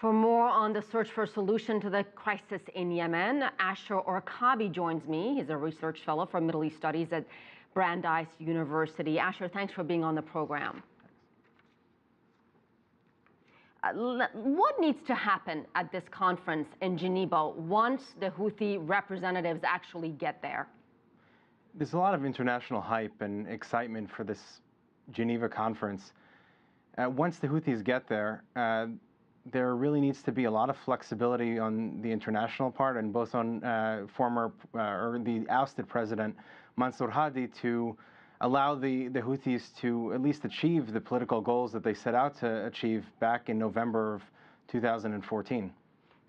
For more on the search for a solution to the crisis in Yemen, Asher Orkaby joins me. He's a research fellow for Middle East Studies at Brandeis University. Asher, thanks for being on the program. What needs to happen at this conference in Geneva once the Houthi representatives actually get there? There's a lot of international hype and excitement for this Geneva conference. Once the Houthis get there, there really needs to be a lot of flexibility on the international part and both on the ousted president Mansour Hadi to allow the Houthis to at least achieve the political goals that they set out to achieve back in November of 2014.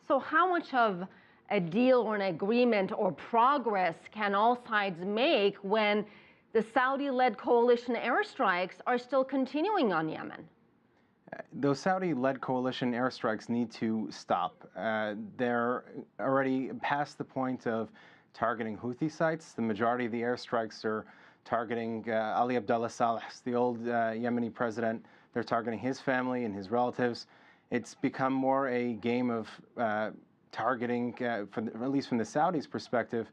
So how much of a deal or an agreement or progress can all sides make when the Saudi-led coalition airstrikes are still continuing on Yemen? Those Saudi-led coalition airstrikes need to stop. They're already past the point of targeting Houthi sites. The majority of the airstrikes are targeting Ali Abdullah Saleh, the old Yemeni president. They're targeting his family and his relatives. It's become more a game of targeting, at least from the Saudis' perspective,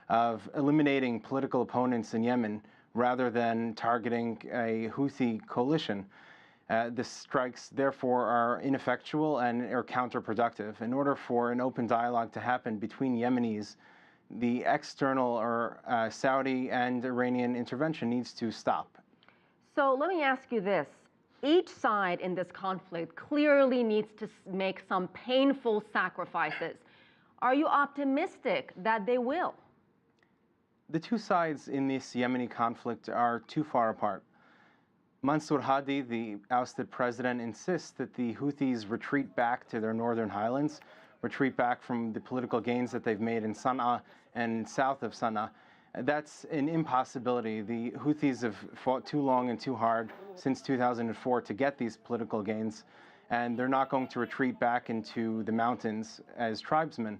of eliminating political opponents in Yemen rather than targeting a Houthi coalition. The strikes, therefore, are ineffectual and are counterproductive. In order for an open dialogue to happen between Yemenis, the external or Saudi and Iranian intervention needs to stop. So let me ask you this. Each side in this conflict clearly needs to make some painful sacrifices. Are you optimistic that they will? The two sides in this Yemeni conflict are too far apart. Mansour Hadi, the ousted president, insists that the Houthis retreat back to their northern highlands, retreat back from the political gains that they've made in Sana'a and south of Sana'a. That's an impossibility. The Houthis have fought too long and too hard since 2004 to get these political gains, and they're not going to retreat back into the mountains as tribesmen.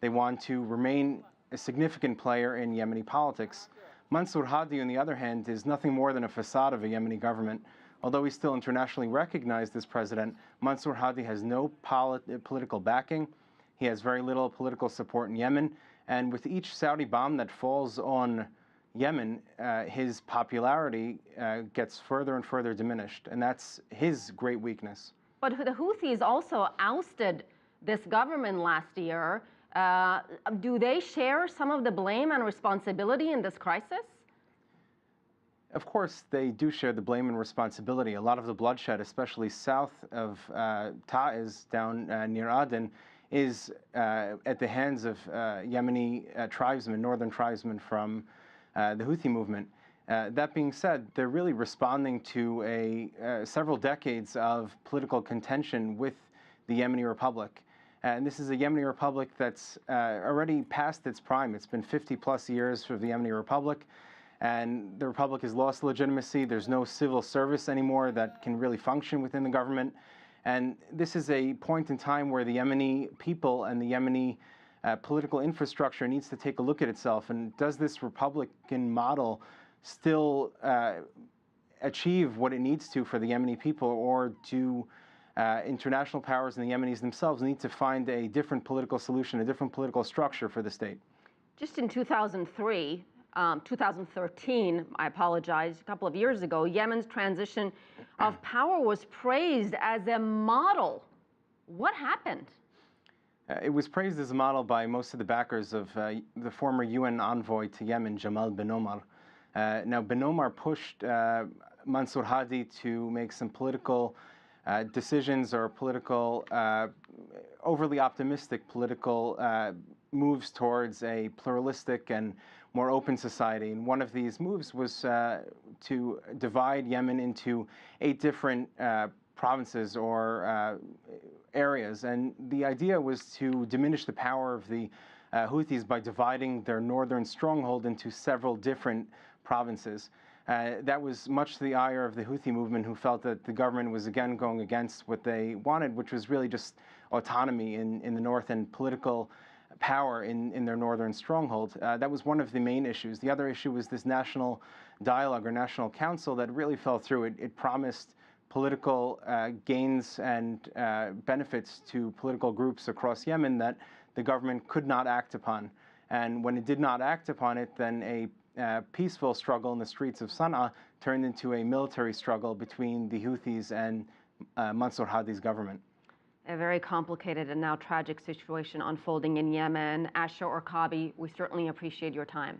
They want to remain a significant player in Yemeni politics. Mansour Hadi, on the other hand, is nothing more than a facade of a Yemeni government. Although he's still internationally recognized as president, Mansour Hadi has no political backing. He has very little political support in Yemen. And with each Saudi bomb that falls on Yemen, his popularity gets further and further diminished. And that's his great weakness. But the Houthis also ousted this government last year. Do they share some of the blame and responsibility in this crisis? Of course, they do share the blame and responsibility. A lot of the bloodshed, especially south of Taiz, down near Aden, is at the hands of Yemeni tribesmen, northern tribesmen from the Houthi movement. That being said, they're really responding to several decades of political contention with the Yemeni Republic. And this is a Yemeni Republic that's already past its prime. It's been 50 plus years for the Yemeni Republic, and the Republic has lost legitimacy. There's no civil service anymore that can really function within the government. And this is a point in time where the Yemeni people and the Yemeni political infrastructure needs to take a look at itself. And does this Republican model still achieve what it needs to for the Yemeni people, or do international powers and the Yemenis themselves need to find a different political solution, a different political structure for the state? Just in 2013, I apologize, a couple of years ago, Yemen's transition of power was praised as a model. What happened? It was praised as a model by most of the backers of the former UN envoy to Yemen, Jamal Ben Omar. Now, Ben Omar pushed Mansour Hadi to make some political decisions or overly optimistic political moves towards a pluralistic and more open society. And one of these moves was to divide Yemen into 8 different provinces or areas. And the idea was to diminish the power of the Houthis by dividing their northern stronghold into several different provinces. That was much to the ire of the Houthi movement, who felt that the government was again going against what they wanted, which was really just autonomy in the north and political power in their northern stronghold. That was one of the main issues. The other issue was this national dialogue or national council that really fell through. It promised political gains and benefits to political groups across Yemen that the government could not act upon. And when it did not act upon it, then a peaceful struggle in the streets of Sana'a turned into a military struggle between the Houthis and Mansour Hadi's government. A very complicated and now tragic situation unfolding in Yemen. Asher Orkaby, we certainly appreciate your time.